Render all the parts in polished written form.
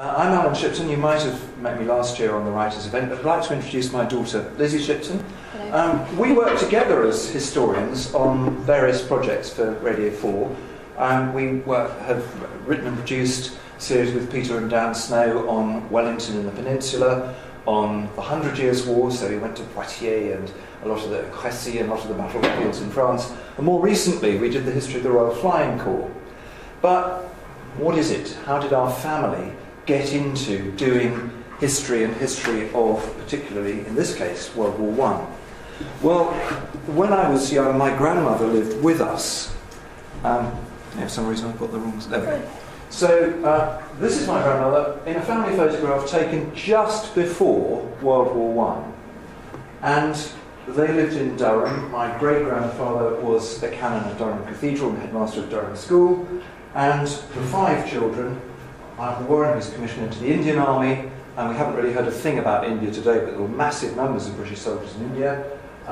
I'm Alyn Shipton. You might have met me last year on the writers' event, but I'd like to introduce my daughter, Lizzie Shipton. We work together as historians on various projects for Radio 4. We have written and produced a series with Peter and Dan Snow on Wellington and the Peninsula, on the 100 Years' War, so we went to Poitiers and a lot of the Crécy and a lot of the battlefields in France. And more recently, we did the history of the Royal Flying Corps. But what is it? How did our family get into doing history and history of, particularly in this case, World War I? Well, when I was young, my grandmother lived with us. For some reason I've got the wrong... There we go. So this is my grandmother in a family photograph taken just before World War I. And they lived in Durham. My great-grandfather was the canon of Durham Cathedral and headmaster of Durham School. And the 5 children, Uncle Warren was commissioned into the Indian Army, and we haven't really heard a thing about India today, but there were massive numbers of British soldiers in India. 2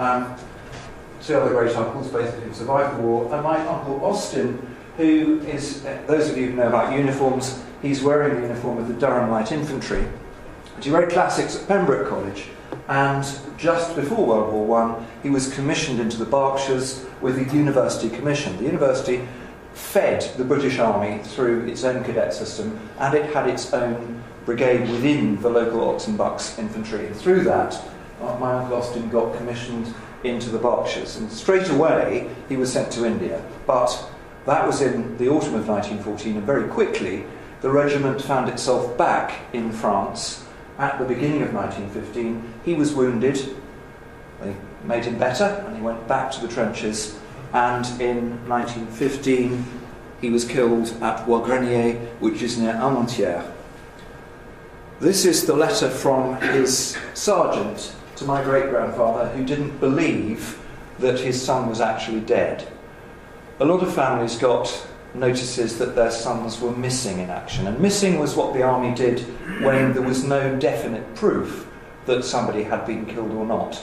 other great uncles, basically, who survived the war, and my Uncle Austin, who is, those of you who know about uniforms, he's wearing the uniform of the Durham Light Infantry. He read classics at Pembroke College, and just before World War I, he was commissioned into the Berkshires with the University Commission. The university fed the British Army through its own cadet system, and it had its own brigade within the local Ox and Bucks infantry. And through that, my Uncle Austin got commissioned into the Berkshires. And straight away, he was sent to India. But that was in the autumn of 1914, and very quickly, the regiment found itself back in France at the beginning of 1915. He was wounded. They made him better, and he went back to the trenches. And in 1915, he was killed at Bois-Grenier, which is near Armentières. This is the letter from his sergeant to my great-grandfather, who didn't believe that his son was actually dead. A lot of families got notices that their sons were missing in action, and missing was what the army did when there was no definite proof that somebody had been killed or not.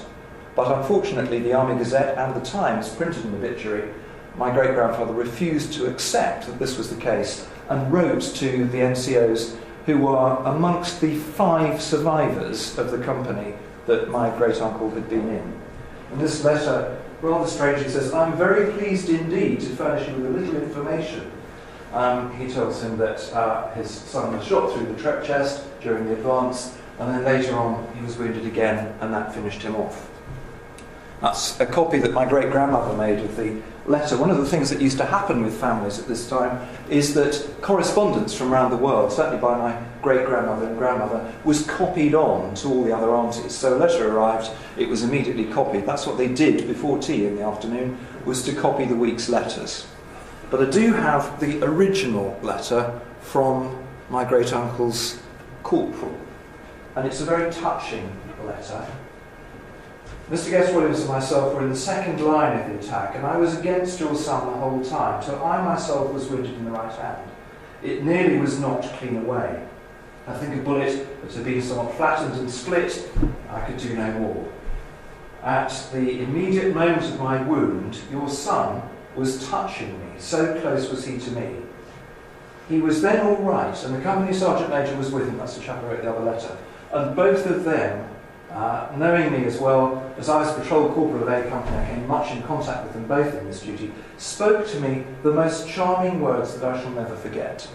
But unfortunately, the Army Gazette and the Times printed an obituary. My great-grandfather refused to accept that this was the case and wrote to the NCOs, who were amongst the 5 survivors of the company that my great-uncle had been in. And this letter, rather strangely, says, "I'm very pleased indeed to furnish you with a little information." He tells him that his son was shot through the chest during the advance, and then later on he was wounded again, and that finished him off. That's a copy that my great-grandmother made of the letter. One of the things that used to happen with families at this time is that correspondence from around the world, certainly by my great-grandmother and grandmother, was copied on to all the other aunties. So a letter arrived, it was immediately copied. That's what they did before tea in the afternoon, was to copy the week's letters. But I do have the original letter from my great-uncle's corporal, and it's a very touching letter. "Mr. Guest Williams and myself were in the second line of the attack, and I was against your son the whole time, so I myself was wounded in the right hand. It nearly was knocked clean away. I think a bullet that had been somewhat flattened and split, I could do no more. At the immediate moment of my wound, your son was touching me, so close was he to me. He was then all right, and the company sergeant major was with him," that's the chap who wrote the other letter, "and both of them, knowing me as well as I was patrol corporal of A Company, I came much in contact with them both in this duty, spoke to me the most charming words that I shall never forget."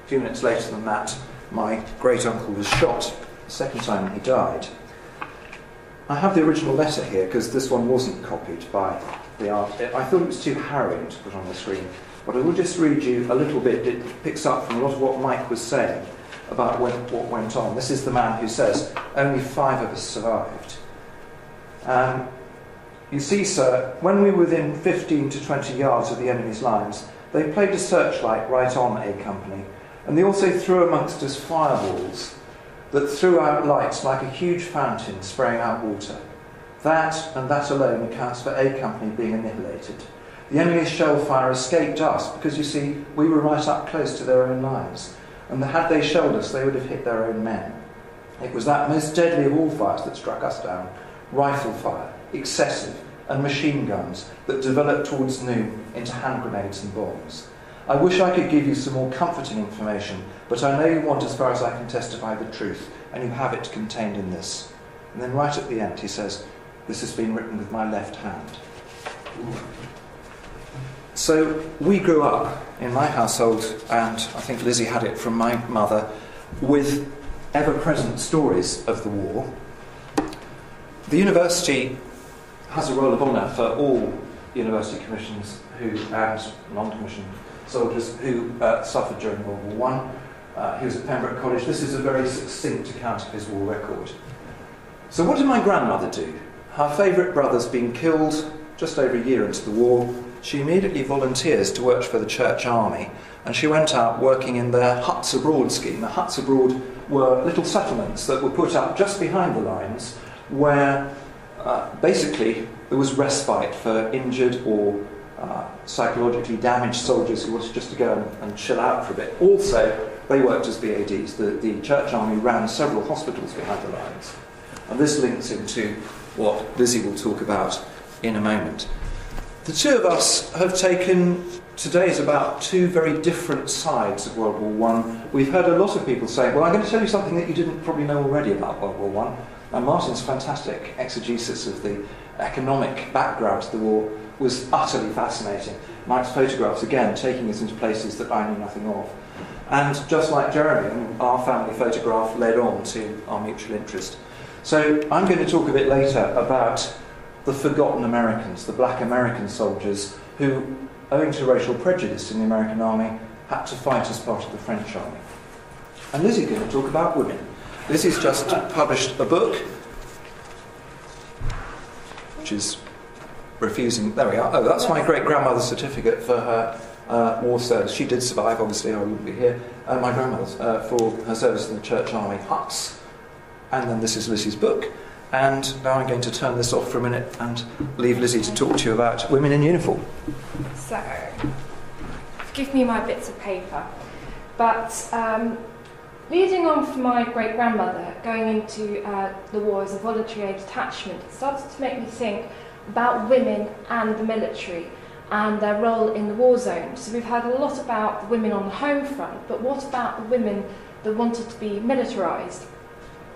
A few minutes later than that, my great-uncle was shot, the second time he died. I have the original letter here, because this one wasn't copied by the art. I thought it was too harrowing to put on the screen, but I will just read you a little bit. It picks up from a lot of what Mike was saying about what went on. This is the man who says, "Only 5 of us survived. You see, sir, when we were within 15 to 20 yards of the enemy's lines, they played a searchlight right on A Company, and they also threw amongst us fireballs that threw out lights like a huge fountain spraying out water. That, and that alone, accounts for A Company being annihilated. The enemy's shell fire escaped us, because, you see, we were right up close to their own lines, and had they shelled us, they would have hit their own men. It was that most deadly of all fires that struck us down, rifle fire, excessive, and machine guns that developed towards noon into hand grenades and bombs. I wish I could give you some more comforting information, but I know you want as far as I can testify the truth, and you have it contained in this. And then right at the end he says, this has been written with my left hand. So we grew up in my household, and I think Lizzie had it from my mother, with ever-present stories of the war. The university has a roll of honour for all university commissions and non-commissioned soldiers who suffered during World War I. He was at Pembroke College. This is a very succinct account of his war record. So what did my grandmother do? Her favourite brother's been killed just over a year into the war. She immediately volunteers to work for the Church Army, and she went out working in their Huts Abroad scheme. The Huts Abroad were little settlements that were put up just behind the lines, where basically there was respite for injured or psychologically damaged soldiers who wanted just to go and chill out for a bit. Also, they worked as BADs. The Church Army ran several hospitals behind the lines. And this links into what Lizzie will talk about in a moment. The two of us have taken today is about two very different sides of World War I. We've heard a lot of people say, well, I'm going to tell you something that you didn't probably know already about World War I. And Martin's fantastic exegesis of the economic background to the war was utterly fascinating. Mike's photographs, again, taking us into places that I knew nothing of. And just like Jeremy, our family photograph led on to our mutual interest. So I'm going to talk a bit later about the forgotten Americans, the black American soldiers who, owing to racial prejudice in the American army, had to fight as part of the French army. And Lizzie's going to talk about women. Lizzie's just published a book, which is refusing... There we are. Oh, that's my great-grandmother's certificate for her war service. She did survive, obviously, I wouldn't be here. My grandmother's, for her service in the Church Army Huts. And then this is Lizzie's book. And now I'm going to turn this off for a minute and leave Lizzie to talk to you about women in uniform. So, forgive me my bits of paper, but leading on from my great-grandmother going into the war as a voluntary aid detachment, it started to make me think about women and the military and their role in the war zone. So we've heard a lot about the women on the home front, but what about the women that wanted to be militarised?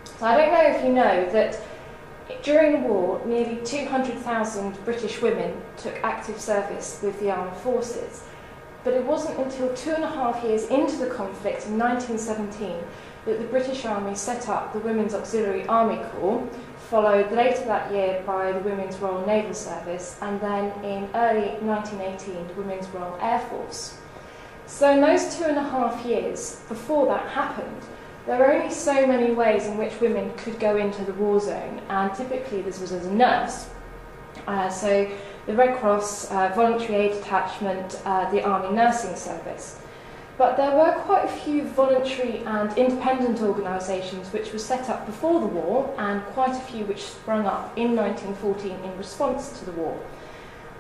So I don't know if you know that during the war, nearly 200,000 British women took active service with the armed forces. But it wasn't until 2.5 years into the conflict in 1917 that the British Army set up the Women's Auxiliary Army Corps, followed later that year by the Women's Royal Naval Service, and then in early 1918 the Women's Royal Air Force. So in those 2.5 years before that happened, there were only so many ways in which women could go into the war zone, and typically this was as a nurse. So the Red Cross, Voluntary Aid Detachment, the Army Nursing Service. But there were quite a few voluntary and independent organisations which were set up before the war, and quite a few which sprung up in 1914 in response to the war.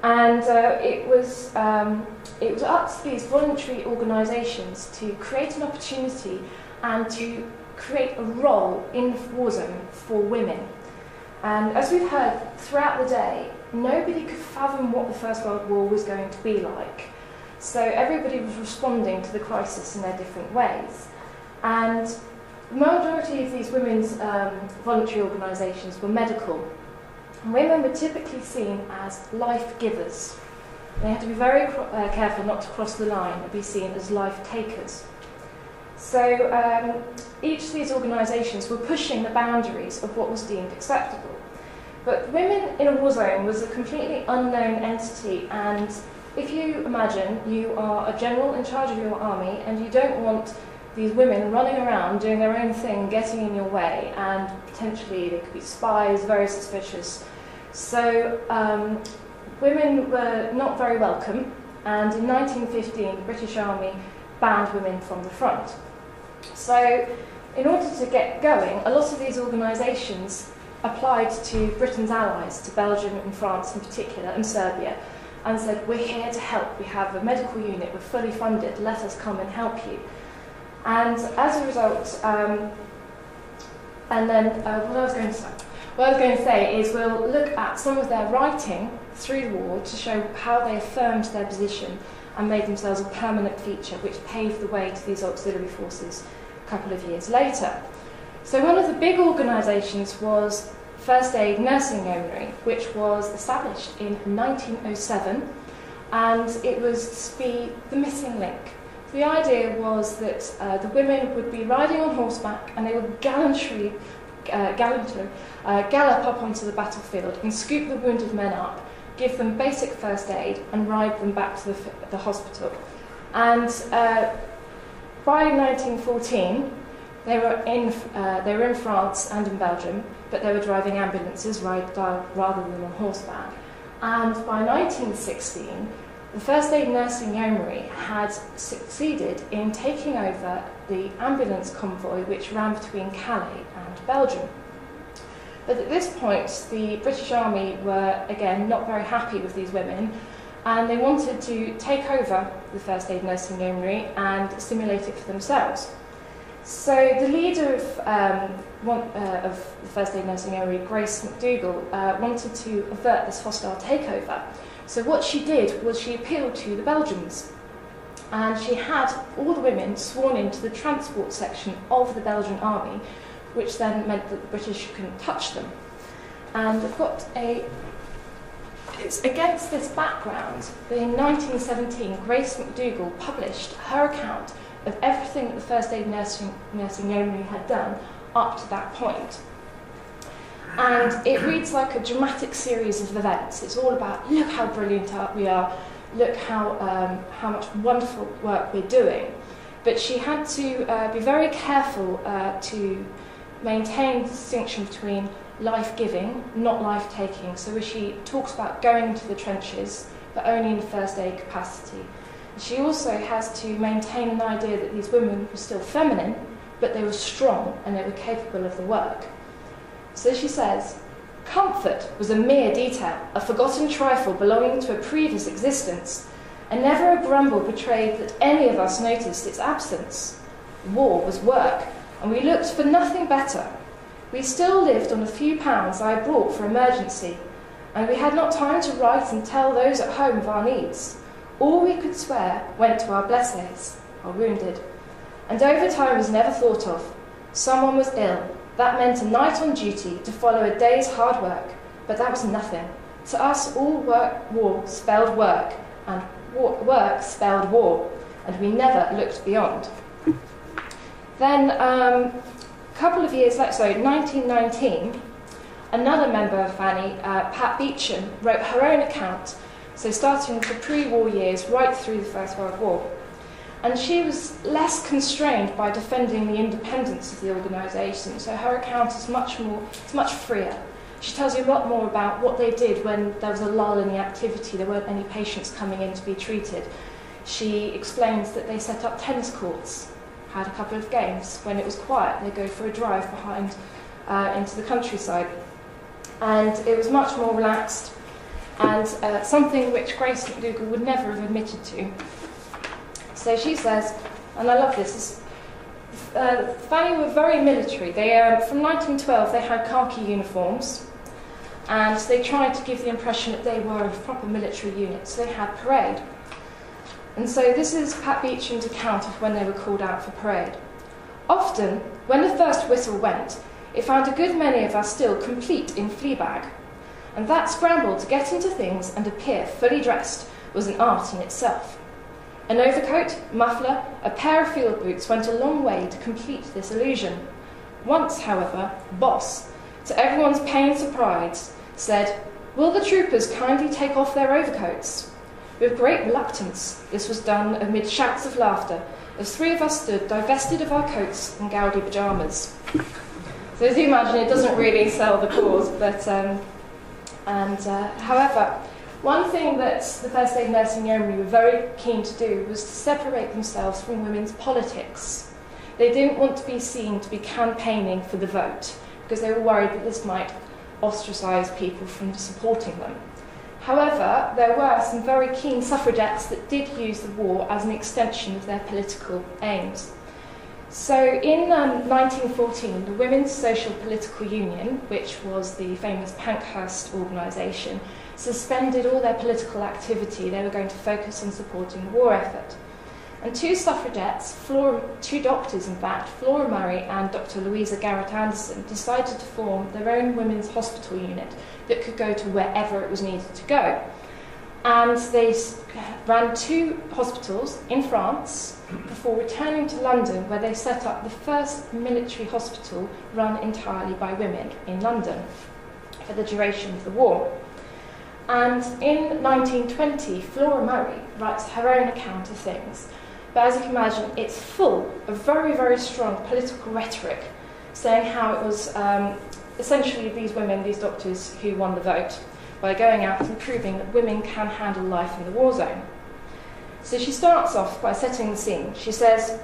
And it was up to these voluntary organisations to create an opportunity and to create a role in the war zone for women. And as we've heard throughout the day, nobody could fathom what the First World War was going to be like. So everybody was responding to the crisis in their different ways. And the majority of these women's voluntary organisations were medical. And women were typically seen as life givers. They had to be very careful not to cross the line and be seen as life takers. So each of these organisations were pushing the boundaries of what was deemed acceptable. But women in a war zone was a completely unknown entity, and if you imagine you are a general in charge of your army and you don't want these women running around doing their own thing, getting in your way, and potentially they could be spies, very suspicious. So women were not very welcome, and in 1915 the British Army banned women from the front. So in order to get going, a lot of these organisations applied to Britain's allies, to Belgium and France in particular, and Serbia, and said, we're here to help, we have a medical unit, we're fully funded, let us come and help you. And as a result, what I was going to say is we'll look at some of their writing through the war to show how they affirmed their position and made themselves a permanent feature, which paved the way to these auxiliary forces a couple of years later. So one of the big organisations was First Aid Nursing Yeomanry, which was established in 1907, and it was to be the missing link. The idea was that the women would be riding on horseback and they would gallantly gallop up onto the battlefield and scoop the wounded men up, give them basic first aid and ride them back to the hospital. And by 1914, they were in France and in Belgium, but they were driving ambulances rather than on horseback. And by 1916, the First Aid Nursing Yeomanry had succeeded in taking over the ambulance convoy which ran between Calais and Belgium. But at this point, the British Army were, again, not very happy with these women, and they wanted to take over the First Aid Nursing Yeomanry and stimulate it for themselves. So the leader of the First Aid Nursing Yeomanry, Grace McDougall, wanted to avert this hostile takeover. So what she did was she appealed to the Belgians, and she had all the women sworn into the transport section of the Belgian army, which then meant that the British couldn't touch them. And it's against this background that in 1917 Grace McDougall published her account of everything that the First Aid Nursing Yeomanry had done up to that point. And it reads like a dramatic series of events. It's all about, look how brilliant we are, look how much wonderful work we're doing. But she had to be very careful to maintain the distinction between life-giving, not life-taking. So she talks about going into the trenches, but only in first aid capacity. She also has to maintain an idea that these women were still feminine, but they were strong and they were capable of the work. So she says, comfort was a mere detail, a forgotten trifle belonging to a previous existence, and never a grumble betrayed that any of us noticed its absence. War was work, and we looked for nothing better. We still lived on a few pounds I brought for emergency, and we had not time to write and tell those at home of our needs. All we could swear went to our blessés, our wounded, and overtime was never thought of. Someone was ill. That meant a night on duty to follow a day's hard work, but that was nothing. To us, all war spelled work, and work spelled war, and we never looked beyond. Then, a couple of years later, so 1919, another member of Fanny, Pat Beecham, wrote her own account, so starting with the pre-war years right through the First World War. And she was less constrained by defending the independence of the organisation, so her account is much freer. She tells you a lot more about what they did when there was a lull in the activity, there weren't any patients coming in to be treated. She explains that they set up tennis courts, had a couple of games. When it was quiet, they'd go for a drive behind into the countryside. And it was much more relaxed, and something which Grace McDougall would never have admitted to. So she says, and I love this, Fanny were very military. They, from 1912, they had khaki uniforms, and they tried to give the impression that they were a proper military unit, so they had parade. And so this is Pat Beecham's account of when they were called out for parade. Often, when the first whistle went, it found a good many of us still complete in Fleabag, and that scramble to get into things and appear fully dressed was an art in itself. An overcoat, muffler, a pair of field boots went a long way to complete this illusion. Once, however, Boss, to everyone's pain and surprise, said, "Will the troopers kindly take off their overcoats?" With great reluctance, this was done amid shouts of laughter, as three of us stood divested of our coats and gaudy pyjamas. So as you imagine, it doesn't really sell the cause, but, however, one thing that the First Aid Nursing Yeomanry were very keen to do was to separate themselves from women's politics. They didn't want to be seen to be campaigning for the vote, because they were worried that this might ostracise people from supporting them. However, there were some very keen suffragettes that did use the war as an extension of their political aims. So in 1914, the Women's Social Political Union, which was the famous Pankhurst organisation, suspended all their political activity. They were going to focus on supporting the war effort. And two suffragettes, two doctors in fact, Flora Murray and Dr. Louisa Garrett Anderson, decided to form their own women's hospital unit that could go to wherever it was needed to go. And they ran two hospitals in France before returning to London, where they set up the first military hospital run entirely by women in London for the duration of the war. And in 1920, Flora Murray writes her own account of things. But as you can imagine, it's full of very, very strong political rhetoric, saying how it was essentially these women, these doctors, who won the vote by going out and proving that women can handle life in the war zone. So she starts off by setting the scene. She says,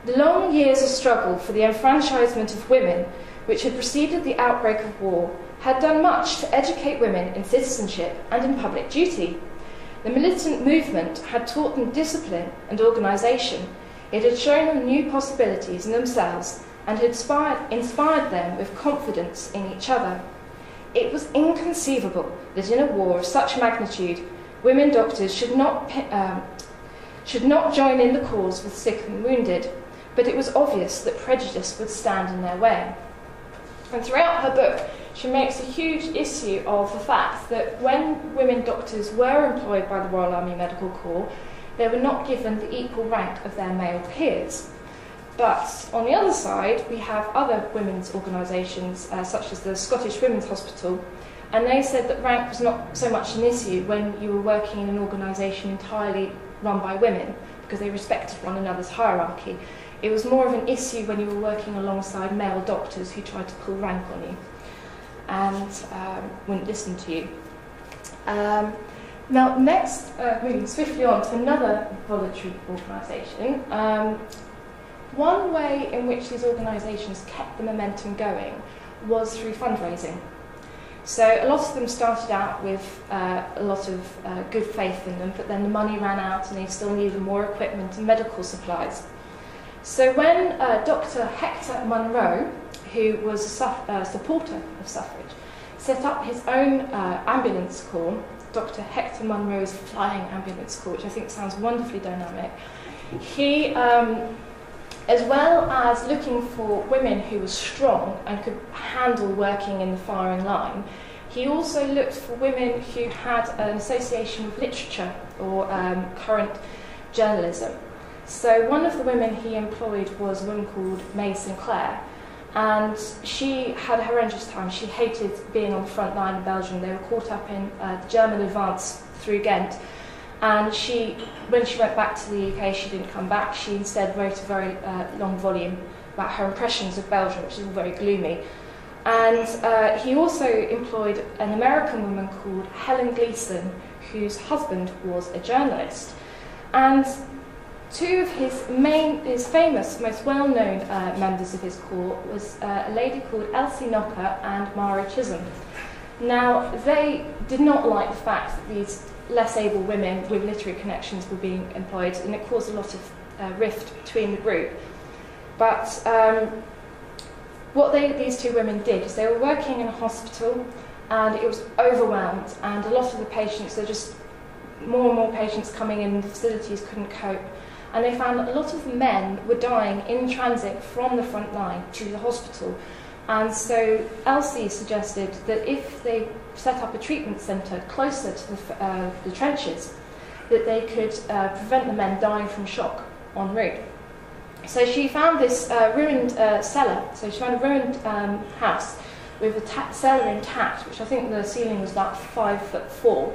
"The long years of struggle for the enfranchisement of women, which had preceded the outbreak of war, had done much to educate women in citizenship and in public duty. The militant movement had taught them discipline and organisation. It had shown them new possibilities in themselves and had inspired them with confidence in each other. It was inconceivable that in a war of such magnitude, women doctors should not join in the cause with sick and wounded, but it was obvious that prejudice would stand in their way." And throughout her book, she makes a huge issue of the fact that when women doctors were employed by the Royal Army Medical Corps, they were not given the equal rank of their male peers. But on the other side, we have other women's organisations, such as the Scottish Women's Hospital, and they said that rank was not so much an issue when you were working in an organisation entirely run by women, because they respected one another's hierarchy. It was more of an issue when you were working alongside male doctors who tried to pull rank on you and wouldn't listen to you. Now, next, moving swiftly on to another voluntary organisation, one way in which these organisations kept the momentum going was through fundraising. So a lot of them started out with a lot of good faith in them, but then the money ran out and they still needed more equipment and medical supplies. So when Dr. Hector Munro, who was a supporter of suffrage, set up his own ambulance corps, Dr. Hector Munro's Flying Ambulance Corps, which I think sounds wonderfully dynamic, he, as well as looking for women who were strong and could handle working in the firing line, he also looked for women who had an association with literature or current journalism. So one of the women he employed was a woman called May Sinclair, and she had a horrendous time. She hated being on the front line in Belgium. They were caught up in the German advance through Ghent, and when she went back to the UK, she didn't come back. She instead wrote a very long volume about her impressions of Belgium, which is all very gloomy. And he also employed an American woman called Helen Gleason, whose husband was a journalist. And two of his famous, most well-known members of his corps was a lady called Elsie Knocker and Mara Chisholm. Now, they did not like the fact that these less able women with literary connections were being employed, and it caused a lot of rift between the group. But what these two women did is they were working in a hospital, and it was overwhelmed, and a lot of the patients, there were just more and more patients coming in, the facilities couldn't cope. And they found that a lot of the men were dying in transit from the front line to the hospital. And so Elsie suggested that if they set up a treatment centre closer to the trenches, that they could prevent the men dying from shock en route. So she found this ruined cellar. So she found a ruined house with a cellar intact, which I think the ceiling was about 5'4".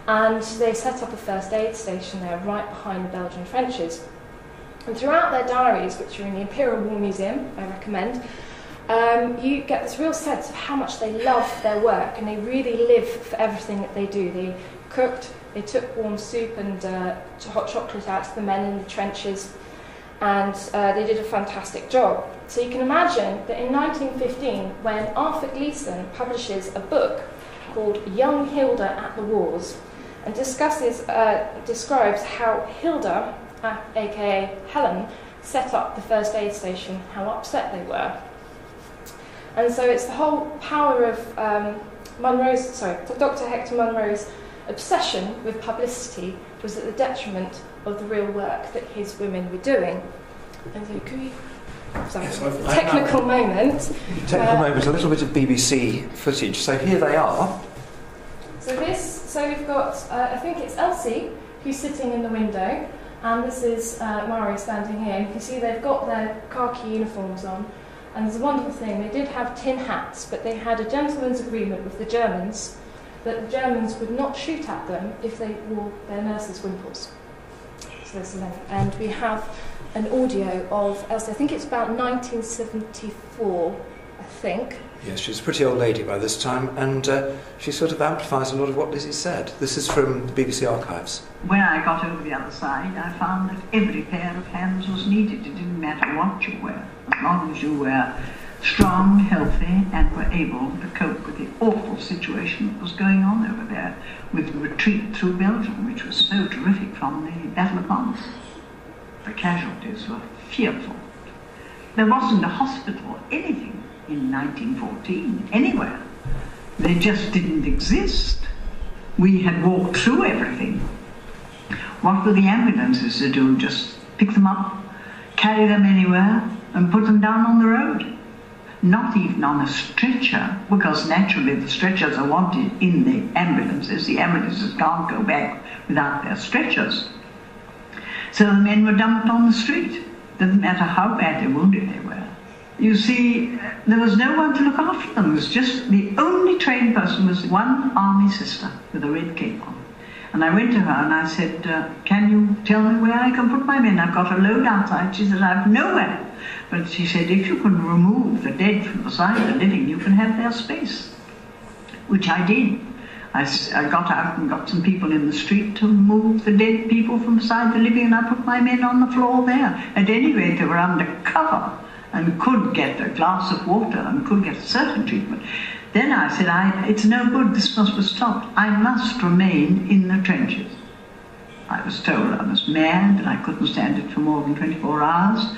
And they set up a first aid station there right behind the Belgian trenches. And throughout their diaries, which are in the Imperial War Museum, I recommend, you get this real sense of how much they love their work, and they really live for everything that they do. They cooked, they took warm soup and hot chocolate out to the men in the trenches, and they did a fantastic job. So you can imagine that in 1915, when Arthur Gleason publishes a book called Young Hilda at the Wars, and describes how Hilda, aka Helen, set up the first aid station, how upset they were. And so it's the whole power of Dr. Hector Munro's obsession with publicity was at the detriment of the real work that his women were doing. And so, could we... Sorry, yes, technical moment. Technical moment, a little bit of BBC footage. So here they are. So we've got, I think it's Elsie, who's sitting in the window, and this is Mari standing here. And you can see they've got their khaki uniforms on. And there's a wonderful thing, they did have tin hats, but they had a gentleman's agreement with the Germans that the Germans would not shoot at them if they wore their nurses' wimples. So there's a link. And we have an audio of Elsie, I think it's about 1974, I think. Yes, she's a pretty old lady by this time, and she sort of amplifies a lot of what Lizzie said. This is from the BBC archives. When I got over the other side, I found that every pair of hands was needed. It didn't matter what you were, as long as you were strong, healthy, and were able to cope with the awful situation that was going on over there with the retreat through Belgium, which was so terrific from the Battle of Mons. The casualties were fearful. There wasn't a hospital or anything in 1914, anywhere. They just didn't exist. We had walked through everything. What were the ambulances to do? Just pick them up, carry them anywhere, and put them down on the road? Not even on a stretcher, because naturally the stretchers are wanted in the ambulances. The ambulances can't go back without their stretchers. So the men were dumped on the street. Doesn't matter how badly wounded they were. You see, there was no one to look after them. It was just the only trained person was one army sister with a red cape on. And I went to her and I said, can you tell me where I can put my men? I've got a load outside. She said, I've nowhere. But she said, if you can remove the dead from beside the living, you can have their space. Which I did. I got out and got some people in the street to move the dead people from beside the living, and I put my men on the floor there. At any rate, they were under cover and could get a glass of water and could get a certain treatment. Then I said, it's no good, this must be stopped. I must remain in the trenches. I was told I was mad, that I couldn't stand it for more than 24 hours,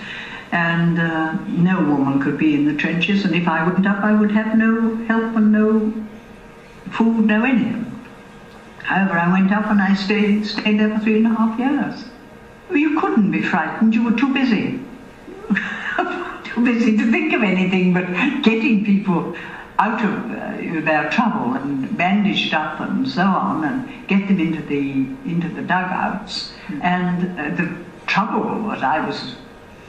and no woman could be in the trenches, and if I went up, I would have no help and no food, no anything. However, I went up and I stayed there for 3.5 years. You couldn't be frightened, you were too busy. Too busy to think of anything but getting people out of their trouble and bandaged up and so on, and get them into the dugouts. And the trouble that I was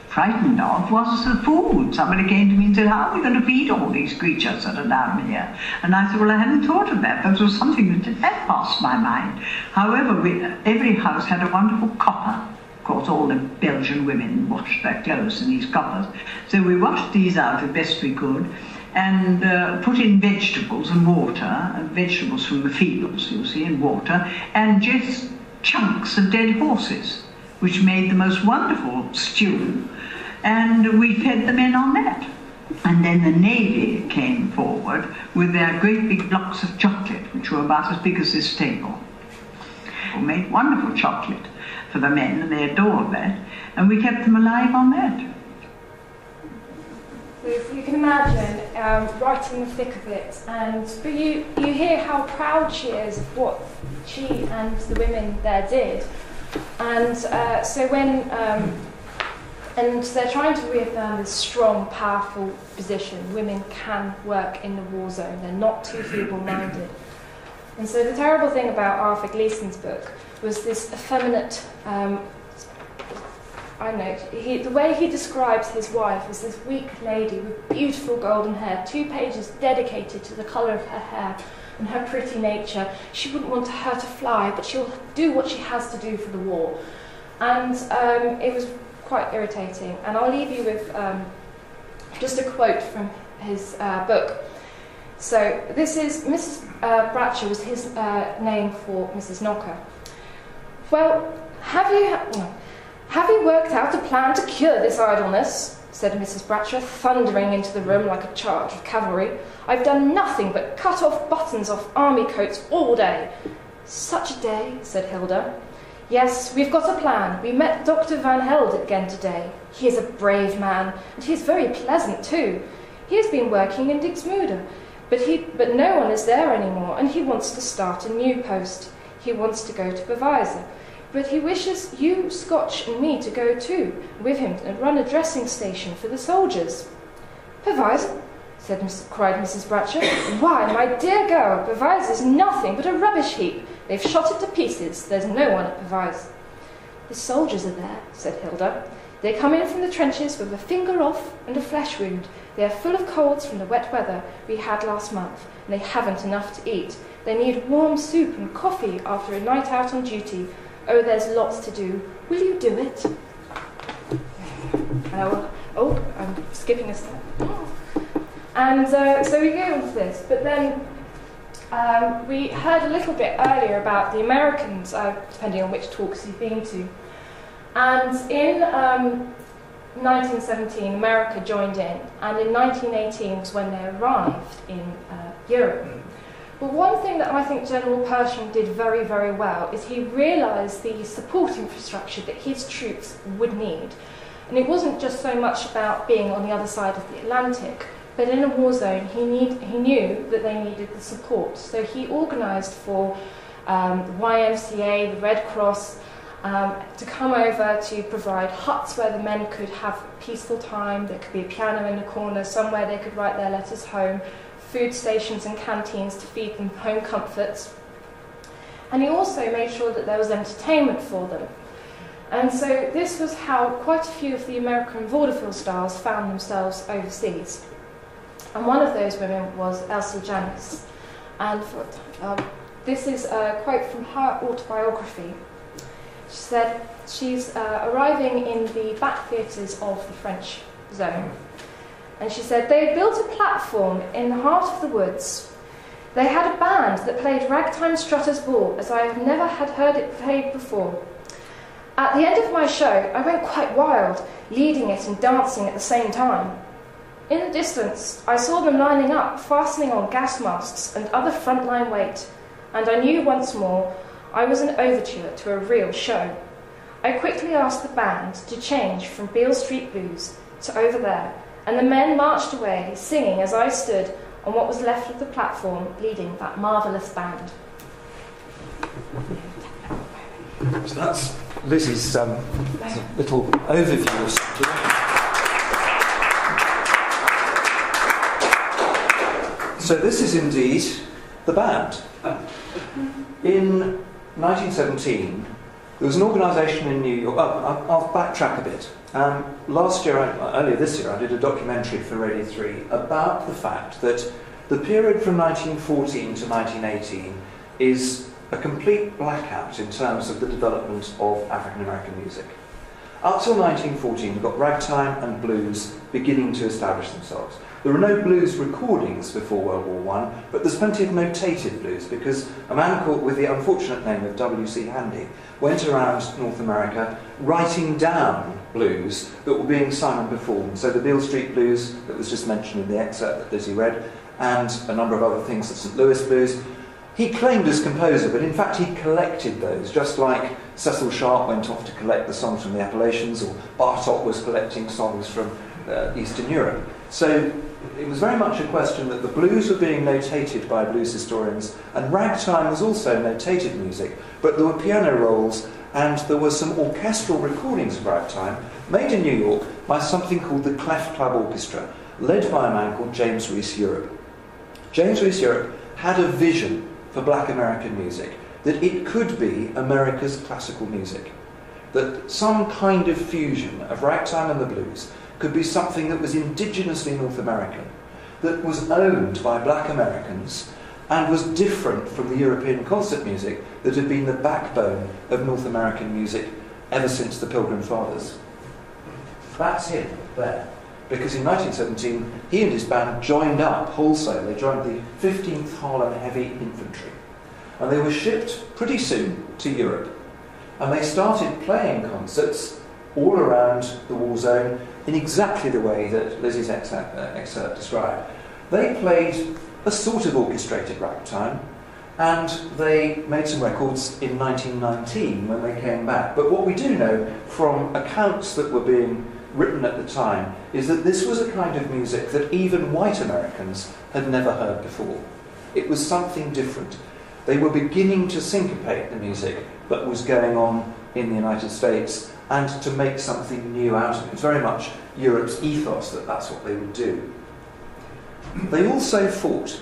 frightened of was the food. Somebody came to me and said, how are we going to feed all these creatures that are down here? And I said, well, I hadn't thought of that. That was something that had passed my mind. However, every house had a wonderful copper. Of course, all the Belgian women washed their clothes in these coppers. So we washed these out as best we could, and put in vegetables and water, and vegetables from the fields, you see, and water, and just chunks of dead horses, which made the most wonderful stew, and we fed the men on that. And then the Navy came forward with their great big blocks of chocolate, which were about as big as this table. We made wonderful chocolate for the men, and they adored that, and we kept them alive on that. So you can imagine right in the thick of it, but you hear how proud she is of what she and the women there did, and so when and they're trying to reaffirm this strong, powerful position. Women can work in the war zone; they're not too feeble-minded. And so the terrible thing about Arthur Gleason's book was this effeminate. The way he describes his wife as this weak lady with beautiful golden hair, 2 pages dedicated to the colour of her hair and her pretty nature. She wouldn't want her to fly, but she'll do what she has to do for the war. And it was quite irritating. And I'll leave you with just a quote from his book. So this is, Mrs. Bratcher was his name for Mrs. Knocker. Well, have you worked out a plan to cure this idleness? Said Mrs. Bratcher, thundering into the room like a charge of cavalry. I've done nothing but cut off buttons off army coats all day. Such a day, said Hilda. Yes, we've got a plan. We met Dr. Van Helde again today. He is a brave man, and he is very pleasant too. He has been working in Dixmude, But no one is there anymore, and he wants to start a new post. He wants to go to Bevisor. But he wishes you, Scotch, and me to go too, with him, and run a dressing station for the soldiers. Bevisor? cried Mrs. Bratcher. Why, my dear girl, Bevisor's nothing but a rubbish heap. They've shot it to pieces. There's no one at Bevisor. The soldiers are there, said Hilda. They come in from the trenches with a finger off and a flesh wound. They are full of colds from the wet weather we had last month, and they haven't enough to eat. They need warm soup and coffee after a night out on duty. Oh, there's lots to do. Will you do it? I'm skipping a step. And so we go into this, but then we heard a little bit earlier about the Americans, depending on which talks you've been to. And in 1917, America joined in, and in 1918 was when they arrived in Europe. But one thing that I think General Pershing did very, very well is he realised the support infrastructure that his troops would need. And it wasn't just so much about being on the other side of the Atlantic, but in a war zone, he knew that they needed the support. So he organised for the YMCA, the Red Cross, to come over to provide huts where the men could have peaceful time. There could be a piano in the corner, somewhere they could write their letters home, food stations and canteens to feed them home comforts. And he also made sure that there was entertainment for them. And so this was how quite a few of the American vaudeville stars found themselves overseas. And one of those women was Elsie Janis. And this is a quote from her autobiography. She said she's arriving in the back theatres of the French zone. And she said, they had built a platform in the heart of the woods. They had a band that played ragtime strutter's ball as I have never had heard it played before. At the end of my show, I went quite wild, leading it and dancing at the same time. In the distance, I saw them lining up, fastening on gas masks and other frontline weight, and I knew once more I was an overture to a real show. I quickly asked the band to change from Beale Street Blues to Over There, and the men marched away, singing as I stood on what was left of the platform, leading that marvellous band. So that's Lizzie's little overview of something. So this is indeed the band. In 1917, there was an organisation in New York. I'll backtrack a bit. Earlier this year, I did a documentary for Radio 3 about the fact that the period from 1914 to 1918 is a complete blackout in terms of the development of African American music. Up till 1914, we've got ragtime and blues beginning to establish themselves. There were no blues recordings before World War I, but there's plenty of notated blues because a man called with the unfortunate name of W.C. Handy went around North America writing down blues that were being sung and performed. So the Beale Street Blues that was just mentioned in the excerpt that Lizzie read, and a number of other things, the St Louis Blues. He claimed as composer, but in fact he collected those, just like Cecil Sharp went off to collect the songs from the Appalachians, or Bartok was collecting songs from Eastern Europe. So it was very much a question that the blues were being notated by blues historians, and ragtime was also notated music, but there were piano rolls and there were some orchestral recordings of ragtime made in New York by something called the Clef Club Orchestra, led by a man called James Reese Europe. James Reese Europe had a vision for black American music, that it could be America's classical music, that some kind of fusion of ragtime and the blues could be something that was indigenously North American, that was owned by black Americans and was different from the European concert music that had been the backbone of North American music ever since the Pilgrim Fathers. That's him there. Because in 1917, he and his band joined up wholesale. They joined the 15th Harlem Heavy Infantry. And they were shipped pretty soon to Europe. And they started playing concerts all around the war zone in exactly the way that Lizzie's excerpt described. They played a sort of orchestrated ragtime, and they made some records in 1919 when they came back. But what we do know from accounts that were being written at the time is that this was a kind of music that even white Americans had never heard before. It was something different. They were beginning to syncopate the music that was going on in the United States and to make something new out of it. It's very much Europe's ethos that that's what they would do. They also fought.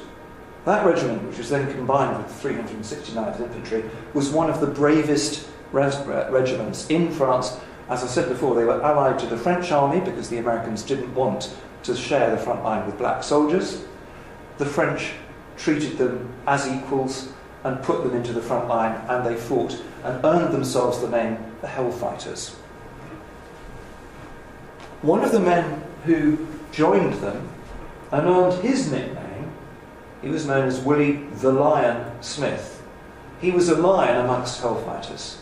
That regiment, which was then combined with the 369th Infantry, was one of the bravest regiments in France. As I said before, they were allied to the French army because the Americans didn't want to share the front line with black soldiers. The French treated them as equals and put them into the front line, and they fought and earned themselves the name the Hellfighters. One of the men who joined them and earned his nickname, he was known as Willie the Lion Smith. He was a lion amongst Hellfighters.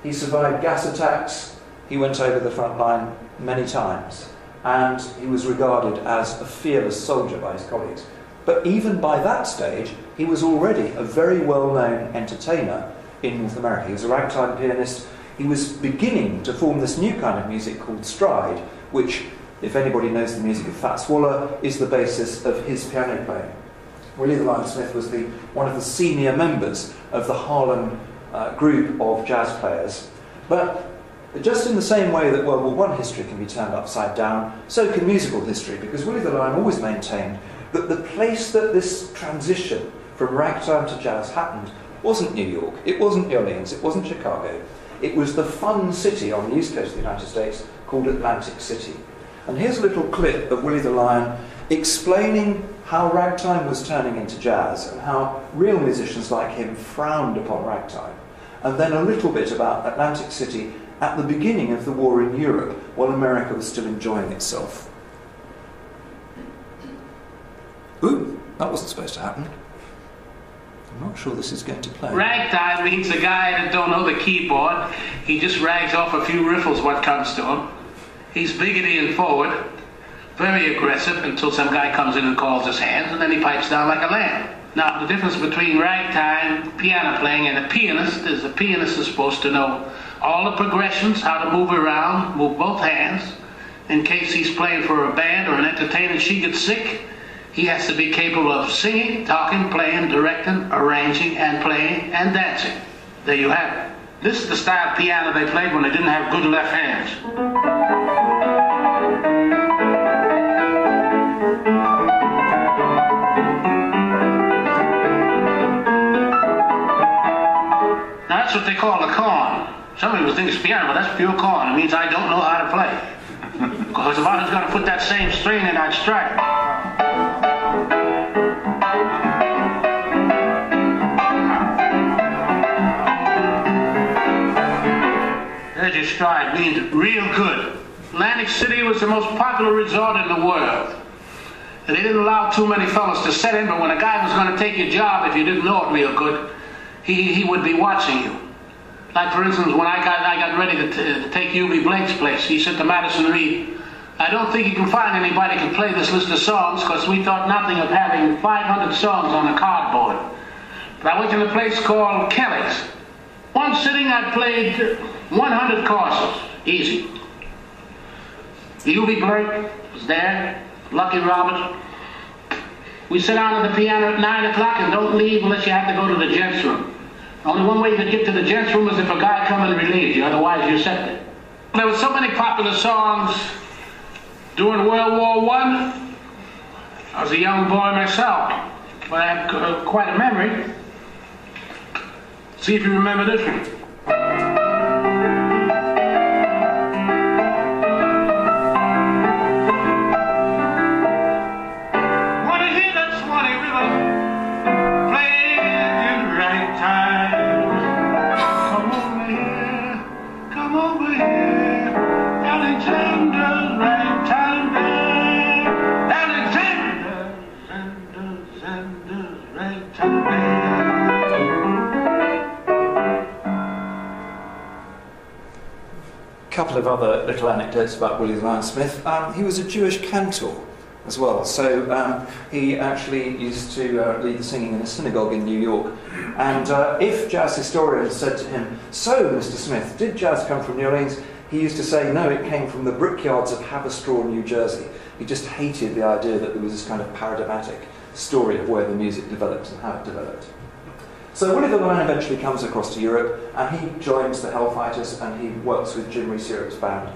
He survived gas attacks, he went over the front line many times, and he was regarded as a fearless soldier by his colleagues. But even by that stage, he was already a very well-known entertainer in North America. He was a ragtime pianist. He was beginning to form this new kind of music called stride, which, if anybody knows the music of Fats Waller, is the basis of his piano playing. Willie the Lion Smith was one of the senior members of the Harlem group of jazz players. But just in the same way that World War I history can be turned upside down, so can musical history, because Willie the Lion always maintained that the place that this transition from ragtime to jazz happened wasn't New York, it wasn't New Orleans, it wasn't Chicago. It was the fun city on the east coast of the United States called Atlantic City. And here's a little clip of Willie the Lion explaining how ragtime was turning into jazz and how real musicians like him frowned upon ragtime. And then a little bit about Atlantic City at the beginning of the war in Europe, while America was still enjoying itself. Ooh, that wasn't supposed to happen. I'm not sure this is going to play. Ragtime means a guy that don't know the keyboard. He just rags off a few riffles what comes to him. He's biggity and forward, very aggressive until some guy comes in and calls his hands, and then he pipes down like a lamb. Now, the difference between ragtime piano playing and a pianist is the pianist is supposed to know all the progressions, how to move around, move both hands. In case he's playing for a band or an entertainer and she gets sick, he has to be capable of singing, talking, playing, directing, arranging, and playing, and dancing. There you have it. This is the style of piano they played when they didn't have good left hands. Now that's what they call a corn. Some people think it's piano, but that's pure corn. It means I don't know how to play. Because if I was going to put that same string in, I'd strike. There's your stride, means real good. Atlantic City was the most popular resort in the world. And they didn't allow too many fellas to set in, but when a guy was going to take your job, if you didn't know it real good, he would be watching you. Like, for instance, when I got ready to take U.B. Blake's place, he said to Madison Reed, I don't think you can find anybody who can play this list of songs, because we thought nothing of having 500 songs on a cardboard. But I went to a place called Kelly's. One sitting, I played 100 courses, easy. U.B. Blake was there, Lucky Robert. We sit down at the piano at 9 o'clock and don't leave unless you have to go to the gents' room. Only one way you can get to the gents' room is if a guy come and relieves you, otherwise you're set there. There were so many popular songs during World War I. I was a young boy myself, but I have quite a memory. See if you remember this one. Couple of other little anecdotes about Willie the Lion Smith. He was a Jewish cantor as well, so he actually used to lead the singing in a synagogue in New York. And if jazz historians said to him, so Mr. Smith, did jazz come from New Orleans? He used to say, no, it came from the brickyards of Haverstraw, New Jersey. He just hated the idea that there was this kind of paradigmatic story of where the music developed and how it developed. So Willie the Lion eventually comes across to Europe, and he joins the Hellfighters, and he works with Jim Rees-Europe's band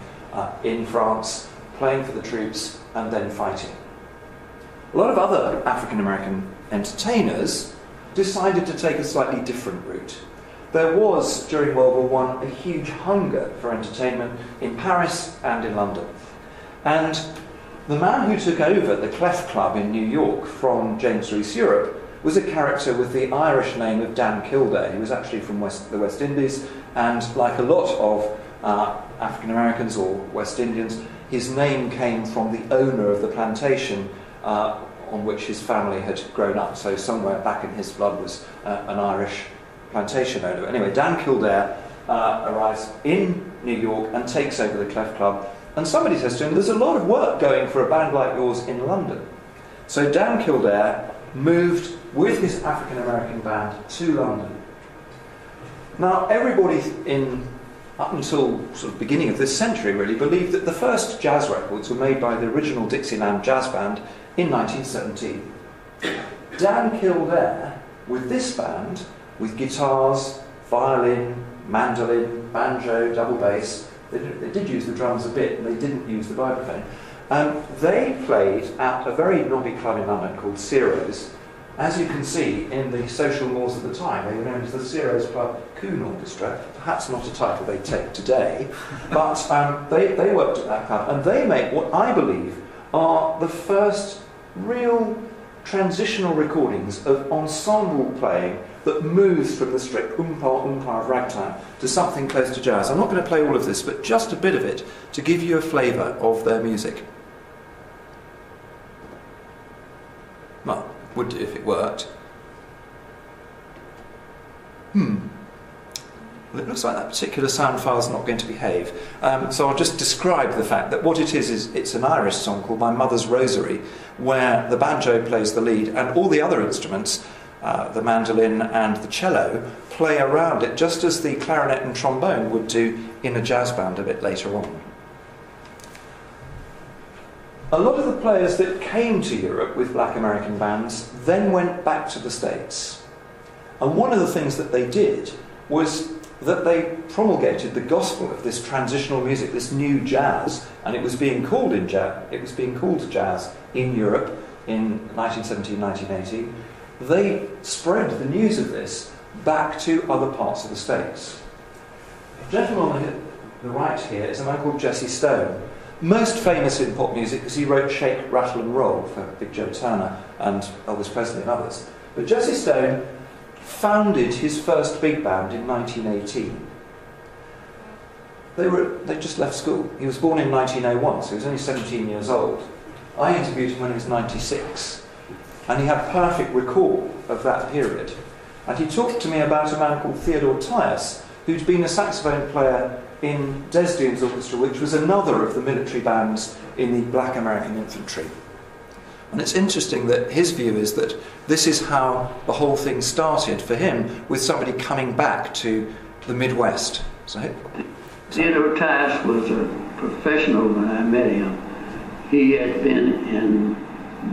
in France, playing for the troops and then fighting. A lot of other African-American entertainers decided to take a slightly different route. There was, during World War I, a huge hunger for entertainment in Paris and in London. And the man who took over the Clef Club in New York from James Rees-Europe was a character with the Irish name of Dan Kildare. He was actually from the West Indies, and like a lot of African Americans or West Indians, his name came from the owner of the plantation on which his family had grown up. So somewhere back in his blood was an Irish plantation owner. Anyway, Dan Kildare arrives in New York and takes over the Clef Club. And somebody says to him, there's a lot of work going for a band like yours in London. So Dan Kildare moved with his African-American band to London. Now, everybody up until sort of beginning of this century really believed that the first jazz records were made by the original Dixieland Jazz Band in 1917. Dan Kildare, with this band, with guitars, violin, mandolin, banjo, double bass, they did use the drums a bit, and they didn't use the vibraphone. They played at a very knobby club in London called Ciro's. As you can see in the social mores of the time, they were known as the Ciro's Club Coon Orchestra, perhaps not a title they take today, but they worked at that club, and they make what I believe are the first real transitional recordings of ensemble playing that moves from the strict oompa of ragtime to something close to jazz. I'm not going to play all of this, but just a bit of it to give you a flavour of their music. Well, would do if it worked. Well, it looks like that particular sound file is not going to behave. So I'll just describe the fact that what it is it's an Irish song called My Mother's Rosary, where the banjo plays the lead and all the other instruments, the mandolin and the cello, play around it, just as the clarinet and trombone would do in a jazz band a bit later on. A lot of the players that came to Europe with black American bands then went back to the States. And one of the things that they did was that they promulgated the gospel of this transitional music, this new jazz, and it was being called jazz in Europe in 1917, 1918. They spread the news of this back to other parts of the States. The gentleman on the right here is a man called Jesse Stone, most famous in pop music because he wrote Shake, Rattle and Roll for Big Joe Turner and Elvis Presley and others. But Jesse Stone founded his first big band in 1918. They just left school. He was born in 1901, so he was only 17 years old. I interviewed him when he was 96, and he had perfect recall of that period. And he talked to me about a man called Theodore Tyus, who'd been a saxophone player in Des Dunes Orchestra, which was another of the military bands in the black American infantry. And it's interesting that his view is that this is how the whole thing started for him, with somebody coming back to the Midwest. Theodore Tyus was a professional when I met him. He had been in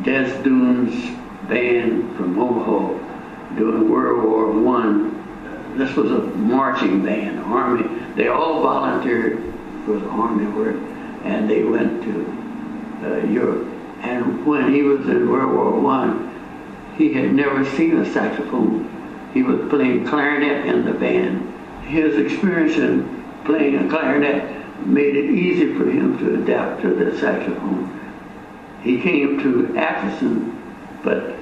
Des Dunes band from Omaha during World War I. This was a marching band, Army. They all volunteered for the Army work, and they went to Europe. And when he was in World War I, he had never seen a saxophone. He was playing clarinet in the band. His experience in playing a clarinet made it easy for him to adapt to the saxophone. He came to Atchison, but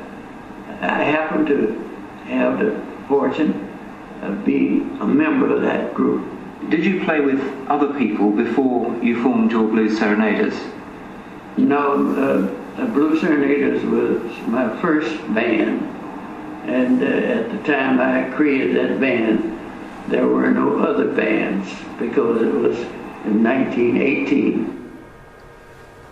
I happened to have the fortune of being a member of that group. Did you play with other people before you formed your Blues Serenaders? No, the Blues Serenaders was my first band, and at the time I created that band, there were no other bands because it was in 1918.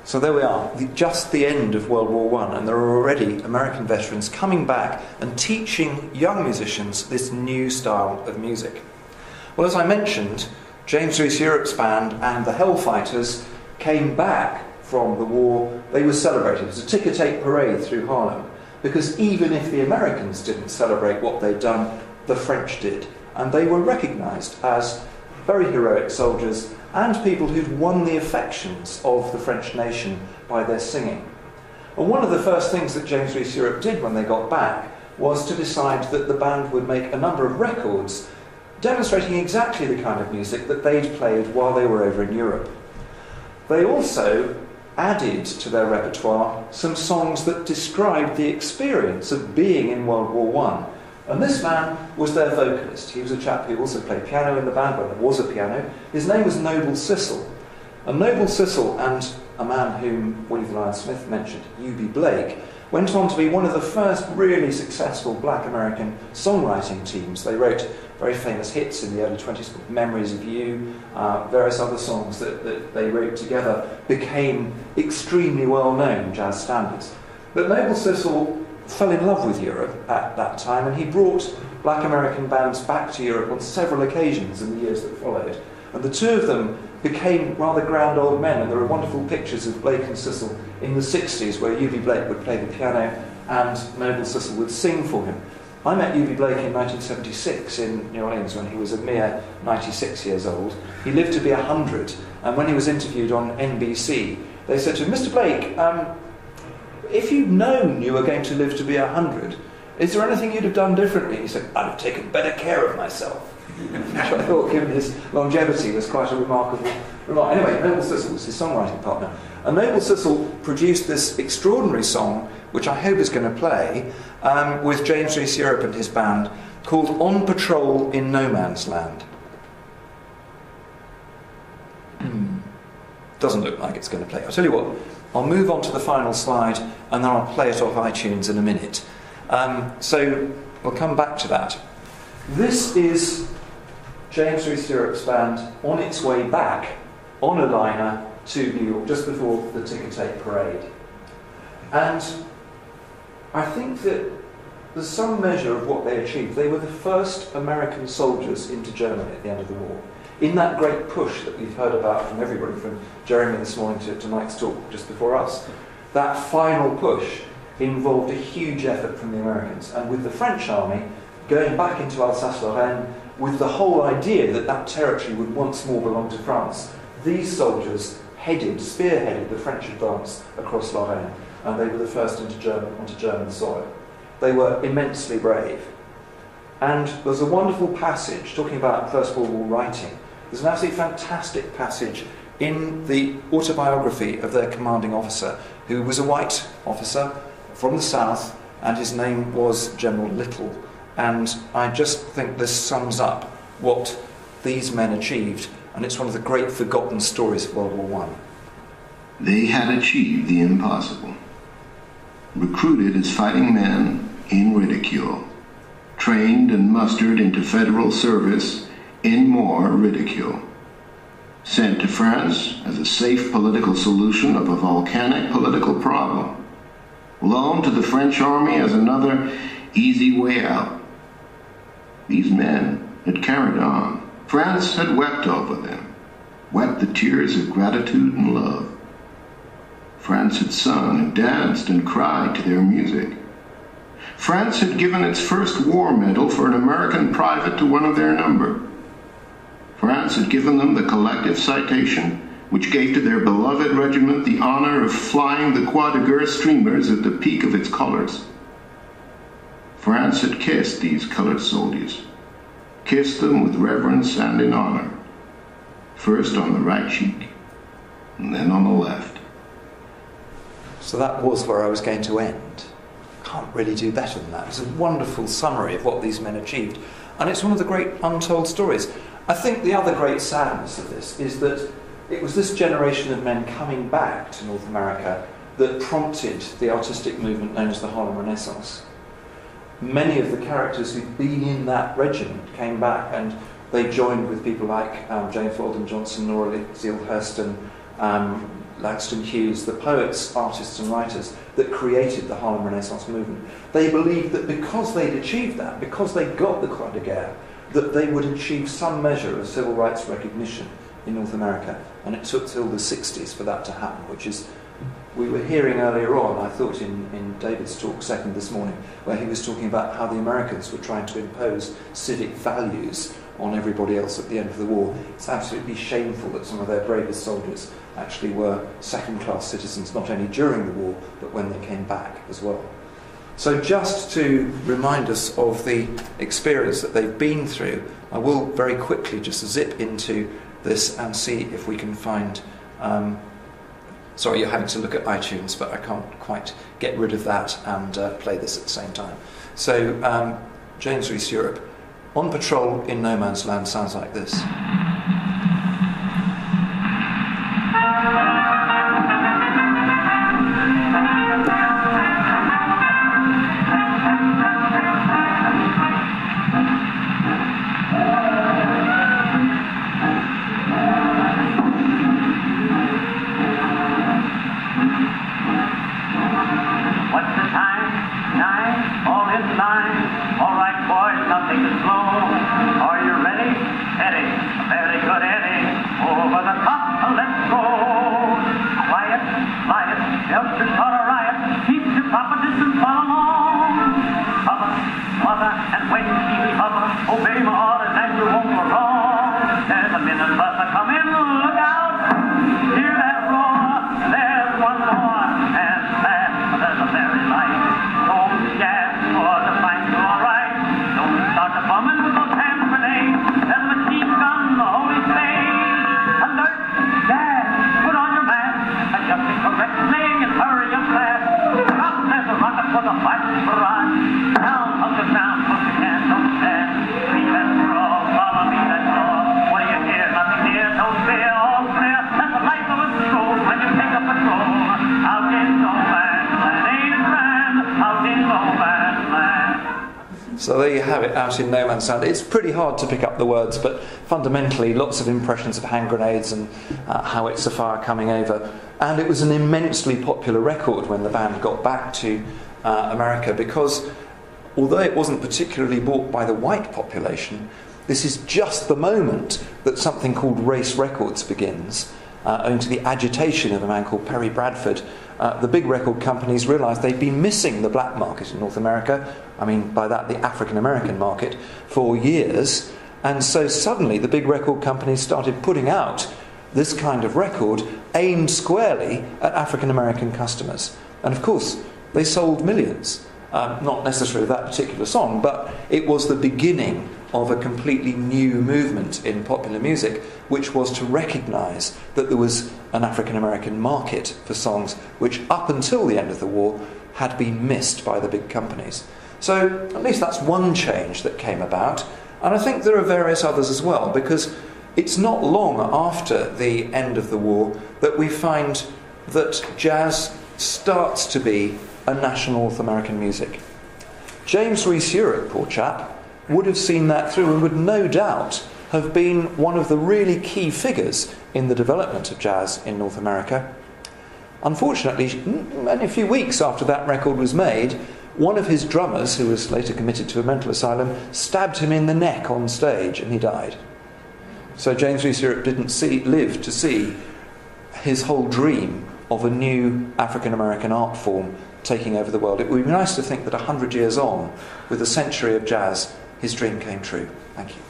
So there we are, just the end of World War I, and there are already American veterans coming back and teaching young musicians this new style of music. Well, as I mentioned, James Reese Europe's band and the Hellfighters came back from the war. They were celebrated. It was a ticker-tape parade through Harlem, because even if the Americans didn't celebrate what they'd done, the French did. And they were recognised as very heroic soldiers and people who'd won the affections of the French nation by their singing. And one of the first things that James Reese Europe did when they got back was to decide that the band would make a number of records demonstrating exactly the kind of music that they'd played while they were over in Europe. They also added to their repertoire some songs that described the experience of being in World War I. And this man was their vocalist. He was a chap who also played piano in the band when there was a piano. His name was Noble Sissle. And Noble Sissle and a man whom Willie the Lion Smith mentioned, U.B. Blake, went on to be one of the first really successful black American songwriting teams. They wrote very famous hits in the early 20s, Memories of You, various other songs that they wrote together became extremely well-known jazz standards. But Noble Sissle fell in love with Europe at that time, and he brought black American bands back to Europe on several occasions in the years that followed. And the two of them became rather grand old men, and there are wonderful pictures of Blake and Sissle in the 60s where U.B. Blake would play the piano and Noble Sissle would sing for him. I met U.B. Blake in 1976 in New Orleans when he was a mere 96 years old. He lived to be 100, and when he was interviewed on NBC, they said to him, "Mr. Blake, if you'd known you were going to live to be 100, is there anything you'd have done differently?" He said, "I'd have taken better care of myself." Which I thought, given his longevity, was quite a remarkable remark. Anyway, Noble Sissle was his songwriting partner. And Noble Sissle produced this extraordinary song, which I hope is going to play, with James Reese Europe and his band, called On Patrol in No Man's Land. Doesn't look like it's going to play. I'll tell you what, I'll move on to the final slide and then I'll play it off iTunes in a minute. So we'll come back to that. This is James Reese Europe's band on its way back on a liner to New York just before the ticker-tape parade. And I think that there's some measure of what they achieved. They were the first American soldiers into Germany at the end of the war. In that great push that we've heard about from everybody, from Jeremy this morning to Mike's talk just before us, that final push involved a huge effort from the Americans. And with the French army going back into Alsace-Lorraine with the whole idea that that territory would once more belong to France, these soldiers spearheaded the French advance across Lorraine, and they were the first onto German soil. They were immensely brave. And there's a wonderful passage talking about First World War writing. There's an absolutely fantastic passage in the autobiography of their commanding officer, who was a white officer from the south, and his name was General Little. And I just think this sums up what these men achieved, and it's one of the great forgotten stories of World War I. They had achieved the impossible. Recruited as fighting men in ridicule, trained and mustered into federal service in more ridicule, sent to France as a safe political solution of a volcanic political problem, loaned to the French army as another easy way out. These men had carried on. France had wept over them, wept the tears of gratitude and love. France had sung and danced and cried to their music. France had given its first war medal for an American private to one of their number. France had given them the collective citation, which gave to their beloved regiment the honor of flying the Croix de Guerre streamers at the peak of its colors. France had kissed these colored soldiers, kissed them with reverence and in honor, first on the right cheek, and then on the left. So that was where I was going to end. Can't really do better than that. It's a wonderful summary of what these men achieved. And it's one of the great untold stories. I think the other great sadness of this is that it was this generation of men coming back to North America that prompted the artistic movement known as the Harlem Renaissance. Many of the characters who'd been in that regiment came back, and they joined with people like James Weldon Johnson, Nora Zeal Hurston, Langston Hughes, the poets, artists and writers that created the Harlem Renaissance movement. They believed that because they'd achieved that, because they got the Croix de Guerre, that they would achieve some measure of civil rights recognition in North America. And it took till the 60s for that to happen, which is, we were hearing earlier on, I thought in David's talk second this morning, where he was talking about how the Americans were trying to impose civic values on everybody else at the end of the war. It's absolutely shameful that some of their bravest soldiers actually were second-class citizens, not only during the war, but when they came back as well. So just to remind us of the experience that they've been through, I will very quickly just zip into this and see if we can find... sorry, you're having to look at iTunes, but I can't quite get rid of that and play this at the same time. So, James Reese Europe, On Patrol in No Man's Land sounds like this. So there you have it, Out in No Man's Land. It's pretty hard to pick up the words, but fundamentally lots of impressions of hand grenades and howitzer fire coming over. And it was an immensely popular record when the band got back to America, because although it wasn't particularly bought by the white population, this is just the moment that something called race records begins. Owing to the agitation of a man called Perry Bradford, the big record companies realised they'd been missing the black market in North America, I mean by that the African American market, for years, and so suddenly the big record companies started putting out this kind of record aimed squarely at African American customers. And of course they sold millions, not necessarily that particular song, but it was the beginning of a completely new movement in popular music, which was to recognise that there was an African American market for songs which up until the end of the war had been missed by the big companies. So at least that's one change that came about, and I think there are various others as well, because it's not long after the end of the war that we find that jazz starts to be a national North American music. James Reese Europe, poor chap, would have seen that through and would no doubt have been one of the really key figures in the development of jazz in North America. Unfortunately, only a few weeks after that record was made, one of his drummers, who was later committed to a mental asylum, stabbed him in the neck on stage and he died. So James Reese Europe didn't live to see his whole dream of a new African American art form taking over the world. It would be nice to think that 100 years on, with a century of jazz, his dream came true. Thank you.